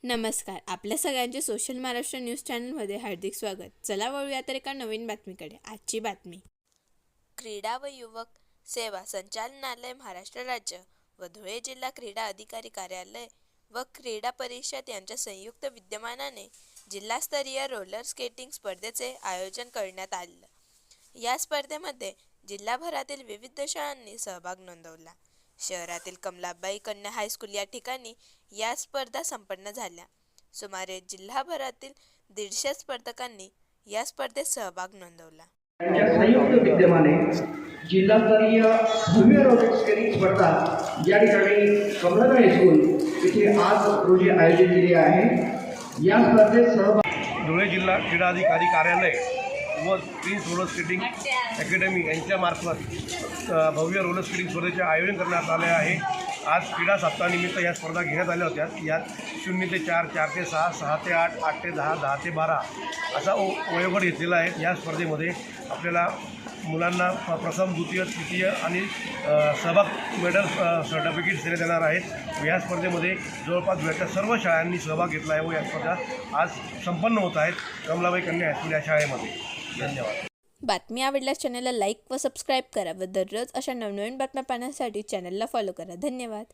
नमस्कार. आपल्या सगळ्यांचे सोशल महाराष्ट्र न्यूज चॅनलमध्ये हार्दिक स्वागत. चला वळूया तर एका नवीन बातमीकडे. आजची बातमी. क्रीडा व युवक सेवा संचालनालय महाराष्ट्र राज्य व धुळे जिल्हा क्रीडा अधिकारी कार्यालय व क्रीडा परिषद यांच्या संयुक्त विद्यमानाने जिल्हास्तरीय रोलर स्केटिंग स्पर्धेचे आयोजन करण्यात आलं. या स्पर्धेमध्ये जिल्हाभरातील विविध शाळांनी सहभाग नोंदवला. शहरातील कमलाबाई कन्या हायस्कूल या ठिकाणी या स्पर्धा संपन्न झाल्या. सुमारे जिल्हाभरातील 150 स्पर्धकांनी या स्पर्धेत सहभाग नोंदवला. यांच्या संयुक्त विद्यमाने जिल्हास्तरीय भव्य रोलर स्केटिंग स्पर्धा या ठिकाणी कमलाबाई हायस्कूल येथे आज रोजी आयोजित केली आहे. या स्पर्धेत सहभाग धुळे जिल्हा क्रीडा अधिकारी कार्यालय व प्रिन्स रोलर स्केटिंग अकॅडमी यांच्यामार्फत भव्य रोलर स्केटिंग स्पर्धेचे आयोजन करण्यात आले आहे. आज क्रीडा सप्ताहानिमित्त या स्पर्धा घेण्यात आल्या होत्या. यात 0 ते 4, 4 ते 6, 6 ते 8, 8 ते 10, 10 ते 12 असा वयोगट घेतलेला आहे. या स्पर्धेमध्ये आपल्याला मुलांना प्रथम, द्वितीय, तृतीय आणि सहभाग मेडल सर्टिफिकेट्स देण्यात येणार आहेत. या स्पर्धेमध्ये जवळपास धुळ्याच्या सर्व शाळांनी सहभाग घेतला आहे व या स्पर्धा आज संपन्न होत आहेत कमलाबाई कन्या हायस्कूल या शाळेमध्ये. धन्यवाद. बातमी आवडल्यास चॅनलला लाईक व सबस्क्राईब करा व दररोज अशा नवनवीन बातम्या पाहण्यासाठी चॅनलला फॉलो करा. धन्यवाद.